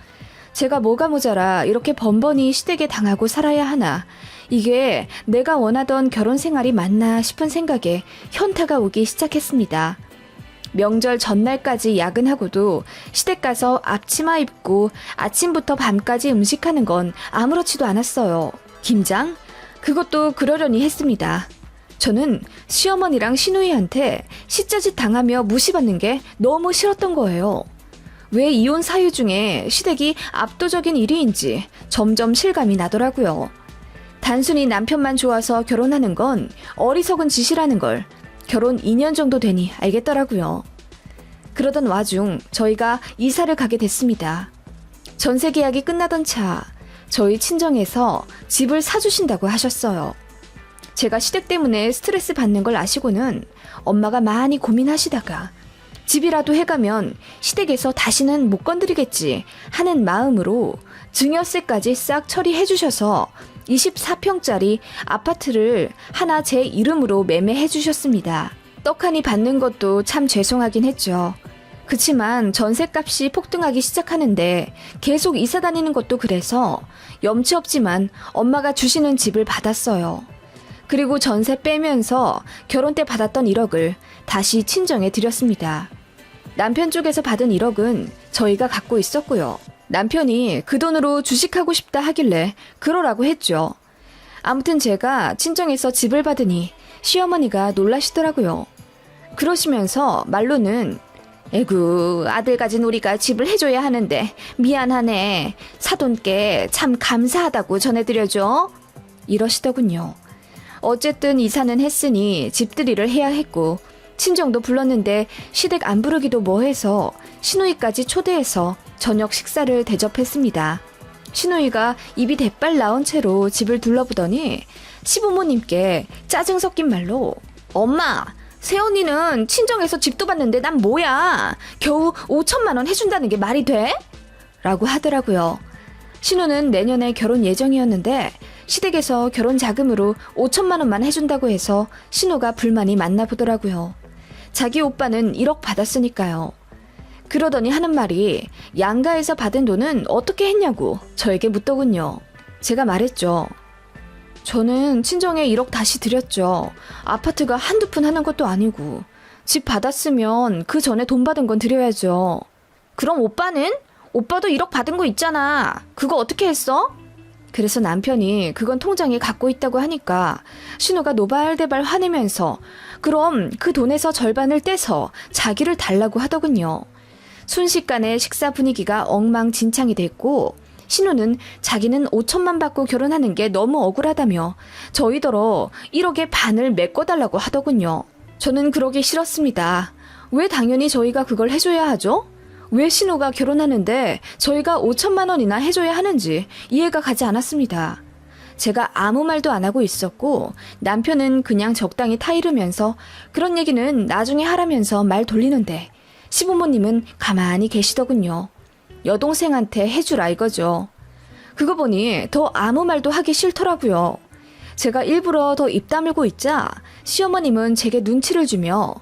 제가 뭐가 모자라 이렇게 번번이 시댁에 당하고 살아야 하나. 이게 내가 원하던 결혼 생활이 맞나 싶은 생각에 현타가 오기 시작했습니다. 명절 전날까지 야근하고도 시댁 가서 앞치마 입고 아침부터 밤까지 음식하는 건 아무렇지도 않았어요. 김장? 그것도 그러려니 했습니다. 저는 시어머니랑 시누이한테 시짜짓 당하며 무시받는 게 너무 싫었던 거예요. 왜 이혼 사유 중에 시댁이 압도적인 1위인지 점점 실감이 나더라고요. 단순히 남편만 좋아서 결혼하는 건 어리석은 짓이라는 걸 결혼 2년 정도 되니 알겠더라고요. 그러던 와중 저희가 이사를 가게 됐습니다. 전세 계약이 끝나던 차 저희 친정에서 집을 사주신다고 하셨어요. 제가 시댁 때문에 스트레스 받는 걸 아시고는 엄마가 많이 고민하시다가 집이라도 해가면 시댁에서 다시는 못 건드리겠지 하는 마음으로 증여세까지 싹 처리해 주셔서 24평짜리 아파트를 하나 제 이름으로 매매해 주셨습니다. 떡하니 받는 것도 참 죄송하긴 했죠. 그치만 전셋값이 폭등하기 시작하는데 계속 이사 다니는 것도 그래서 염치 없지만 엄마가 주시는 집을 받았어요. 그리고 전세 빼면서 결혼 때 받았던 1억을 다시 친정에 드렸습니다. 남편 쪽에서 받은 1억은 저희가 갖고 있었고요. 남편이 그 돈으로 주식하고 싶다 하길래 그러라고 했죠. 아무튼 제가 친정에서 집을 받으니 시어머니가 놀라시더라고요. 그러시면서 말로는 에구 아들 가진 우리가 집을 해줘야 하는데 미안하네. 사돈께 참 감사하다고 전해드려줘. 이러시더군요. 어쨌든 이사는 했으니 집들이를 해야 했고 친정도 불렀는데 시댁 안 부르기도 뭐해서 시누이까지 초대해서 저녁 식사를 대접했습니다. 시누이가 입이 대빨 나온 채로 집을 둘러보더니 시부모님께 짜증 섞인 말로 엄마! 새언니는 친정에서 집도 봤는데 난 뭐야? 겨우 5천만 원 해준다는 게 말이 돼? 라고 하더라고요. 신우는 내년에 결혼 예정이었는데 시댁에서 결혼 자금으로 5천만 원만 해준다고 해서 신우가 불만이 많나 보더라고요. 자기 오빠는 1억 받았으니까요. 그러더니 하는 말이 양가에서 받은 돈은 어떻게 했냐고 저에게 묻더군요. 제가 말했죠. 저는 친정에 1억 다시 드렸죠. 아파트가 한두 푼 하는 것도 아니고 집 받았으면 그 전에 돈 받은 건 드려야죠. 그럼 오빠는? 오빠도 1억 받은 거 있잖아. 그거 어떻게 했어? 그래서 남편이 그건 통장에 갖고 있다고 하니까 신우가 노발대발 화내면서 그럼 그 돈에서 절반을 떼서 자기를 달라고 하더군요. 순식간에 식사 분위기가 엉망진창이 됐고 신우는 자기는 5천만 받고 결혼하는 게 너무 억울하다며 저희더러 1억의 반을 메꿔달라고 하더군요. 저는 그러기 싫었습니다. 왜 당연히 저희가 그걸 해줘야 하죠? 왜 신우가 결혼하는데 저희가 5천만 원이나 해줘야 하는지 이해가 가지 않았습니다. 제가 아무 말도 안 하고 있었고 남편은 그냥 적당히 타이르면서 그런 얘기는 나중에 하라면서 말 돌리는데 시부모님은 가만히 계시더군요. 여동생한테 해주라 이거죠. 그거 보니 더 아무 말도 하기 싫더라고요. 제가 일부러 더 입 다물고 있자 시어머님은 제게 눈치를 주며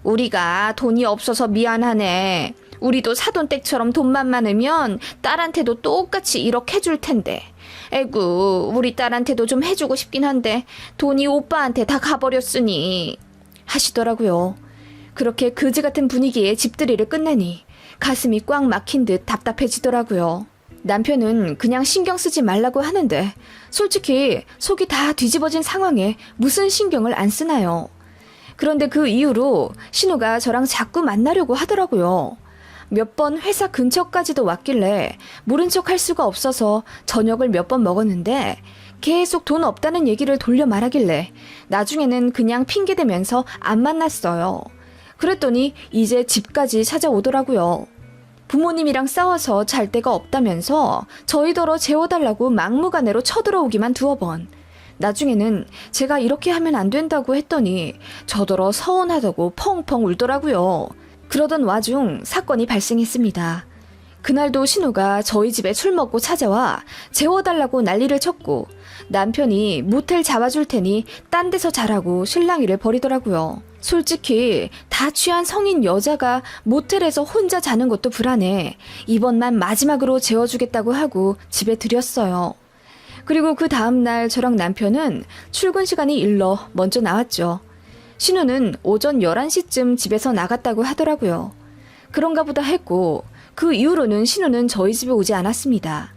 우리가 돈이 없어서 미안하네. 우리도 사돈댁처럼 돈만 많으면 딸한테도 똑같이 1억 해줄 텐데. 에구 우리 딸한테도 좀 해주고 싶긴 한데 돈이 오빠한테 다 가버렸으니 하시더라고요. 그렇게 그지 같은 분위기에 집들이를 끝내니 가슴이 꽉 막힌 듯 답답해지더라고요. 남편은 그냥 신경 쓰지 말라고 하는데 솔직히 속이 다 뒤집어진 상황에 무슨 신경을 안 쓰나요? 그런데 그 이후로 신우가 저랑 자꾸 만나려고 하더라고요. 몇 번 회사 근처까지도 왔길래 모른 척 할 수가 없어서 저녁을 몇 번 먹었는데 계속 돈 없다는 얘기를 돌려 말하길래 나중에는 그냥 핑계대면서 안 만났어요. 그랬더니 이제 집까지 찾아오더라고요. 부모님이랑 싸워서 잘 데가 없다면서 저희더러 재워달라고 막무가내로 쳐들어오기만 두어 번. 나중에는 제가 이렇게 하면 안 된다고 했더니 저더러 서운하다고 펑펑 울더라고요. 그러던 와중 사건이 발생했습니다. 그날도 신우가 저희 집에 술 먹고 찾아와 재워달라고 난리를 쳤고 남편이 모텔 잡아줄 테니 딴 데서 자라고 실랑이를 벌이더라고요. 솔직히 다 취한 성인 여자가 모텔에서 혼자 자는 것도 불안해 이번만 마지막으로 재워주겠다고 하고 집에 들였어요. 그리고 그 다음날 저랑 남편은 출근 시간이 일러 먼저 나왔죠. 신우는 오전 11시쯤 집에서 나갔다고 하더라고요. 그런가 보다 했고 그 이후로는 신우는 저희 집에 오지 않았습니다.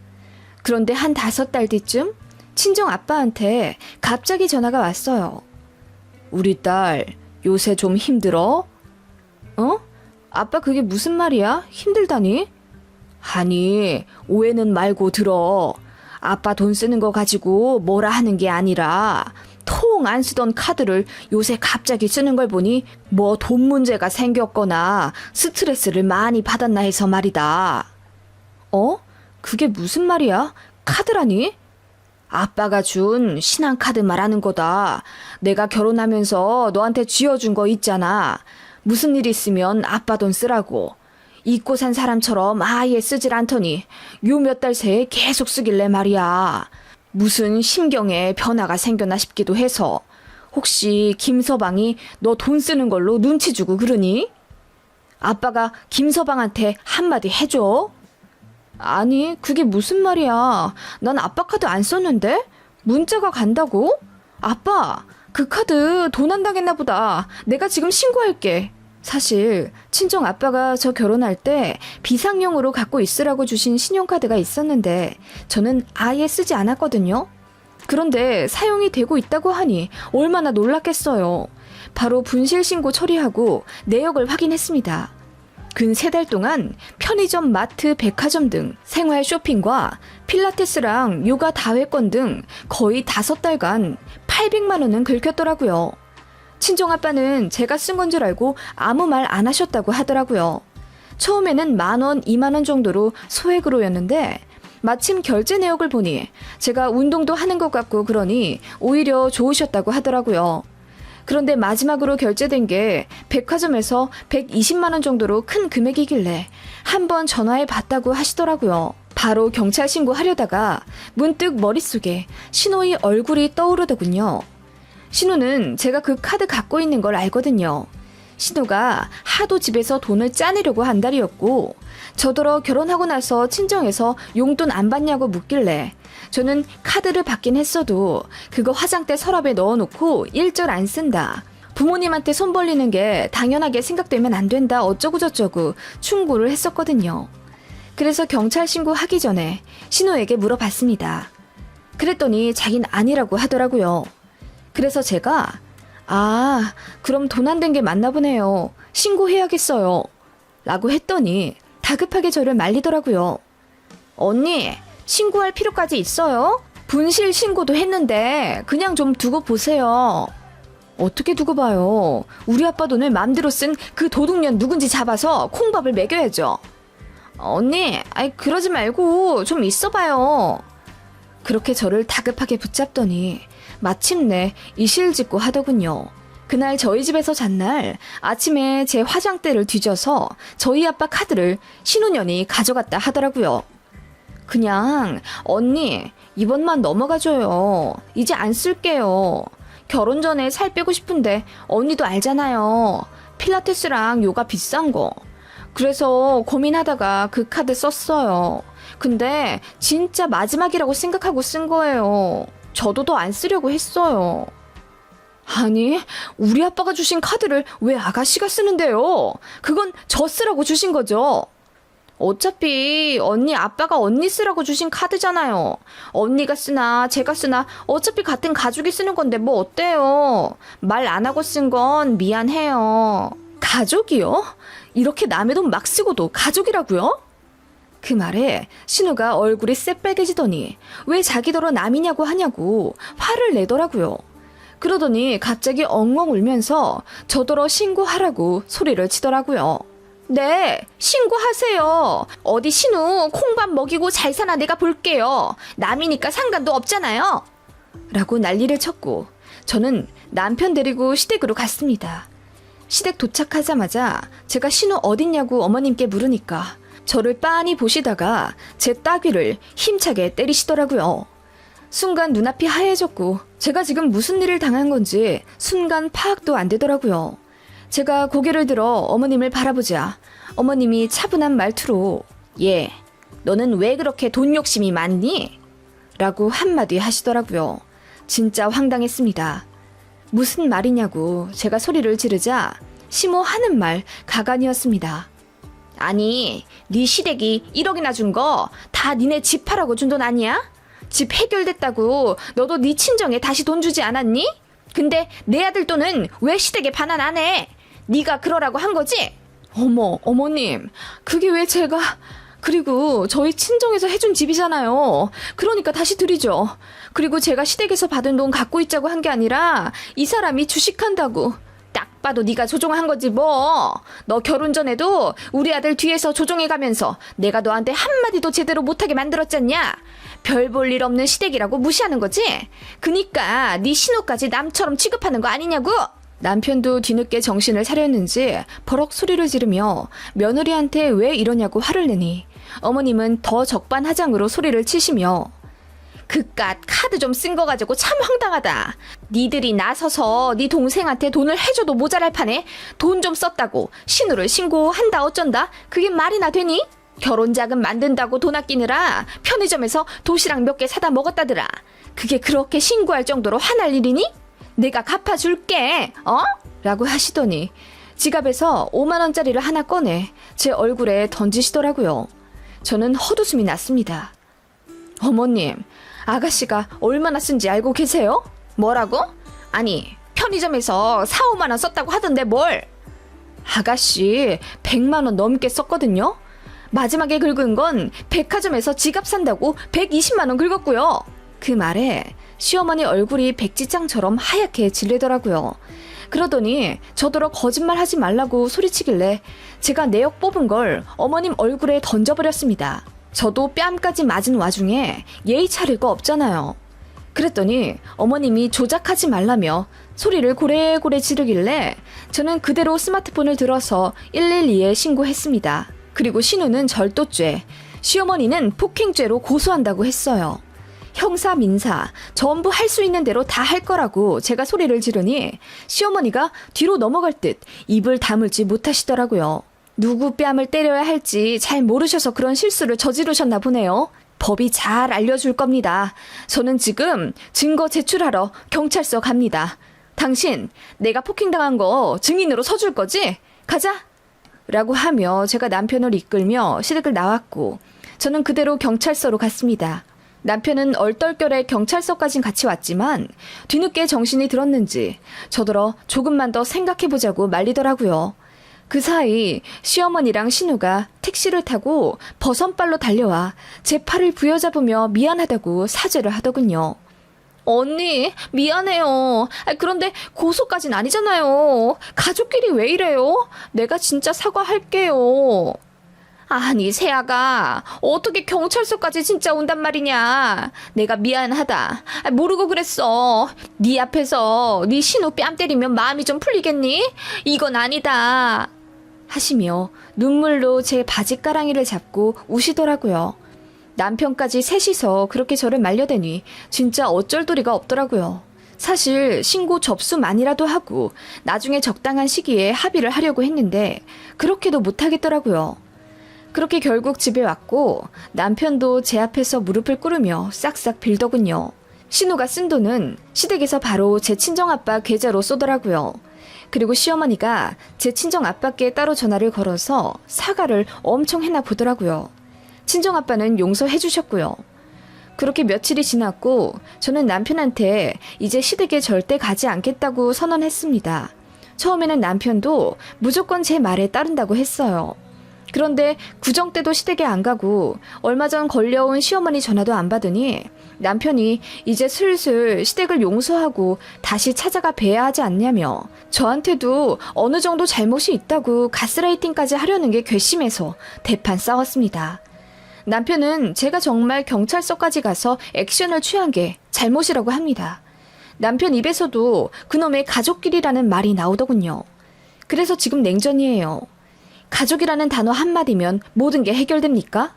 그런데 한 5달 뒤쯤 친정 아빠한테 갑자기 전화가 왔어요. 우리 딸 요새 좀 힘들어? 어? 아빠 그게 무슨 말이야? 힘들다니? 아니 오해는 말고 들어. 아빠 돈 쓰는 거 가지고 뭐라 하는 게 아니라 통 안 쓰던 카드를 요새 갑자기 쓰는 걸 보니 뭐 돈 문제가 생겼거나 스트레스를 많이 받았나 해서 말이다. 어? 그게 무슨 말이야? 카드라니? 아빠가 준 신한카드 말하는 거다. 내가 결혼하면서 너한테 쥐어준 거 있잖아. 무슨 일 있으면 아빠 돈 쓰라고. 잊고 산 사람처럼 아예 쓰질 않더니 요 몇 달 새에 계속 쓰길래 말이야. 무슨 심경에 변화가 생겼나 싶기도 해서. 혹시 김서방이 너 돈 쓰는 걸로 눈치 주고 그러니? 아빠가 김서방한테 한마디 해줘. 아니 그게 무슨 말이야. 난 아빠 카드 안 썼는데? 문자가 간다고? 아빠 그 카드 도난 당했나 보다. 내가 지금 신고할게. 사실 친정 아빠가 저 결혼할 때 비상용으로 갖고 있으라고 주신 신용카드가 있었는데 저는 아예 쓰지 않았거든요. 그런데 사용이 되고 있다고 하니 얼마나 놀랐겠어요. 바로 분실신고 처리하고 내역을 확인했습니다. 근 3달 동안 편의점, 마트, 백화점 등 생활 쇼핑과 필라테스랑 요가 다회권 등 거의 5달간 800만 원은 긁혔더라고요. 친정아빠는 제가 쓴 건 줄 알고 아무 말 안 하셨다고 하더라고요. 처음에는 10,000원, 20,000원 정도로 소액으로였는데 마침 결제 내역을 보니 제가 운동도 하는 것 같고 그러니 오히려 좋으셨다고 하더라고요. 그런데 마지막으로 결제된 게 백화점에서 120만 원 정도로 큰 금액이길래 한번 전화해 봤다고 하시더라고요. 바로 경찰 신고하려다가 문득 머릿속에 신우의 얼굴이 떠오르더군요. 신우는 제가 그 카드 갖고 있는 걸 알거든요. 신우가 하도 집에서 돈을 짜내려고 한 달이었고 저더러 결혼하고 나서 친정에서 용돈 안 받냐고 묻길래 저는 카드를 받긴 했어도 그거 화장대 서랍에 넣어놓고 일절 안 쓴다. 부모님한테 손 벌리는 게 당연하게 생각되면 안 된다 어쩌고 저쩌고 충고를 했었거든요. 그래서 경찰 신고하기 전에 신우에게 물어봤습니다. 그랬더니 자긴 아니라고 하더라고요. 그래서 제가 그럼 돈 안 된 게 맞나 보네요. 신고해야겠어요. 라고 했더니 다급하게 저를 말리더라고요. 언니, 신고할 필요까지 있어요? 분실 신고도 했는데 그냥 좀 두고 보세요. 어떻게 두고 봐요? 우리 아빠 돈을 맘대로 쓴 그 도둑년 누군지 잡아서 콩밥을 먹여야죠. 언니, 그러지 말고 좀 있어봐요. 그렇게 저를 다급하게 붙잡더니 마침내 이실직고 하더군요. 그날 저희 집에서 잔 날 아침에 제 화장대를 뒤져서 저희 아빠 카드를 신우년이 가져갔다 하더라고요. 그냥 언니 이번만 넘어가줘요. 이제 안 쓸게요. 결혼 전에 살 빼고 싶은데 언니도 알잖아요. 필라테스랑 요가 비싼 거. 그래서 고민하다가 그 카드 썼어요. 근데 진짜 마지막이라고 생각하고 쓴 거예요. 저도 더 안 쓰려고 했어요. 아니, 우리 아빠가 주신 카드를 왜 아가씨가 쓰는데요? 그건 저 쓰라고 주신 거죠. 어차피 언니 아빠가 언니 쓰라고 주신 카드잖아요. 언니가 쓰나 제가 쓰나 어차피 같은 가족이 쓰는 건데 뭐 어때요? 말 안 하고 쓴 건 미안해요. 가족이요? 이렇게 남의 돈 막 쓰고도 가족이라고요? 그 말에 신우가 얼굴이 새빨개지더니 왜 자기더러 남이냐고 하냐고 화를 내더라고요. 그러더니 갑자기 엉엉 울면서 저더러 신고하라고 소리를 치더라고요. 네, 신고하세요. 어디 신우 콩밥 먹이고 잘 사나 내가 볼게요. 남이니까 상관도 없잖아요. 라고 난리를 쳤고 저는 남편 데리고 시댁으로 갔습니다. 시댁 도착하자마자 제가 신우 어딨냐고 어머님께 물으니까 저를 빤히 보시다가 제 따귀를 힘차게 때리시더라고요. 순간 눈앞이 하얘졌고 제가 지금 무슨 일을 당한 건지 순간 파악도 안 되더라고요. 제가 고개를 들어 어머님을 바라보자 어머님이 차분한 말투로 예, 너는 왜 그렇게 돈 욕심이 많니? 라고 한마디 하시더라고요. 진짜 황당했습니다. 무슨 말이냐고 제가 소리를 지르자 심호하는 말 가관이었습니다. 아니, 네 시댁이 1억이나 준 거 다 니네 집 팔라고 준 돈 아니야? 집 해결됐다고 너도 네 친정에 다시 돈 주지 않았니? 근데 내 아들 돈은 왜 시댁에 반환 안 해? 네가 그러라고 한 거지? 어머, 어머님, 그게 왜 제가... 그리고 저희 친정에서 해준 집이잖아요. 그러니까 다시 드리죠. 그리고 제가 시댁에서 받은 돈 갖고 있자고 한 게 아니라 이 사람이 주식한다고. 딱 봐도 네가 조종한 거지 뭐. 너 결혼 전에도 우리 아들 뒤에서 조종해가면서 내가 너한테 한마디도 제대로 못하게 만들었잖냐. 별 볼 일 없는 시댁이라고 무시하는 거지. 그니까 네 신우까지 남처럼 취급하는 거 아니냐고. 남편도 뒤늦게 정신을 차렸는지 버럭 소리를 지르며 며느리한테 왜 이러냐고 화를 내니 어머님은 더 적반하장으로 소리를 치시며 그깟 카드 좀 쓴 거 가지고 참 황당하다. 니들이 나서서 네 동생한테 돈을 해줘도 모자랄 판에 돈 좀 썼다고 신우를 신고한다 어쩐다? 그게 말이나 되니? 결혼자금 만든다고 돈 아끼느라 편의점에서 도시락 몇 개 사다 먹었다더라. 그게 그렇게 신고할 정도로 화날 일이니? 내가 갚아줄게, 어? 라고 하시더니 지갑에서 5만 원짜리를 하나 꺼내 제 얼굴에 던지시더라고요. 저는 헛웃음이 났습니다. 어머님, 아가씨가 얼마나 쓴지 알고 계세요? 뭐라고? 아니, 편의점에서 4, 5만 원 썼다고 하던데 뭘? 아가씨 100만 원 넘게 썼거든요? 마지막에 긁은 건 백화점에서 지갑 산다고 120만 원 긁었고요. 그 말에 시어머니 얼굴이 백지장처럼 하얗게 질리더라고요. 그러더니 저더러 거짓말하지 말라고 소리치길래 제가 내역 뽑은 걸 어머님 얼굴에 던져버렸습니다. 저도 뺨까지 맞은 와중에 예의 차릴 거 없잖아요. 그랬더니 어머님이 조작하지 말라며 소리를 고래고래 지르길래 저는 그대로 스마트폰을 들어서 112에 신고했습니다. 그리고 신우는 절도죄, 시어머니는 폭행죄로 고소한다고 했어요. 형사, 민사 전부 할 수 있는 대로 다 할 거라고 제가 소리를 지르니 시어머니가 뒤로 넘어갈 듯 입을 다물지 못하시더라고요. 누구 뺨을 때려야 할지 잘 모르셔서 그런 실수를 저지르셨나 보네요. 법이 잘 알려줄 겁니다. 저는 지금 증거 제출하러 경찰서 갑니다. 당신 내가 폭행당한 거 증인으로 서줄 거지? 가자! 라고 하며 제가 남편을 이끌며 시댁을 나왔고 저는 그대로 경찰서로 갔습니다. 남편은 얼떨결에 경찰서까진 같이 왔지만 뒤늦게 정신이 들었는지 저더러 조금만 더 생각해보자고 말리더라고요. 그 사이 시어머니랑 신우가 택시를 타고 버선발로 달려와 제 팔을 부여잡으며 미안하다고 사죄를 하더군요. 언니, 미안해요. 그런데 고소까진 아니잖아요. 가족끼리 왜 이래요? 내가 진짜 사과할게요. 아니, 세아가 어떻게 경찰서까지 진짜 온단 말이냐. 내가 미안하다. 모르고 그랬어. 네 앞에서 네 신우 뺨 때리면 마음이 좀 풀리겠니? 이건 아니다. 하시며 눈물로 제 바지가랑이를 잡고 우시더라고요. 남편까지 셋이서 그렇게 저를 말려대니 진짜 어쩔 도리가 없더라고요. 사실 신고 접수만이라도 하고 나중에 적당한 시기에 합의를 하려고 했는데 그렇게도 못하겠더라고요. 그렇게 결국 집에 왔고 남편도 제 앞에서 무릎을 꿇으며 싹싹 빌더군요. 신우가 쓴 돈은 시댁에서 바로 제 친정아빠 계좌로 쏘더라고요. 그리고 시어머니가 제 친정아빠께 따로 전화를 걸어서 사과를 엄청 해나 보더라고요. 친정아빠는 용서해 주셨고요. 그렇게 며칠이 지났고 저는 남편한테 이제 시댁에 절대 가지 않겠다고 선언했습니다. 처음에는 남편도 무조건 제 말에 따른다고 했어요. 그런데 구정 때도 시댁에 안 가고 얼마 전 걸려온 시어머니 전화도 안 받으니 남편이 이제 슬슬 시댁을 용서하고 다시 찾아가 뵈야 하지 않냐며 저한테도 어느 정도 잘못이 있다고 가스라이팅까지 하려는 게 괘씸해서 대판 싸웠습니다. 남편은 제가 정말 경찰서까지 가서 액션을 취한 게 잘못이라고 합니다. 남편 입에서도 그놈의 가족끼리라는 말이 나오더군요. 그래서 지금 냉전이에요. 가족이라는 단어 한마디면 모든 게 해결됩니까?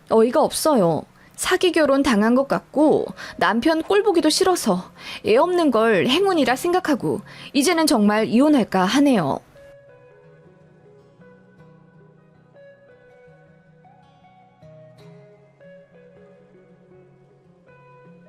어이가 없어요. 사기 결혼 당한 것 같고 남편 꼴 보기도 싫어서 애 없는 걸 행운이라 생각하고 이제는 정말 이혼할까 하네요.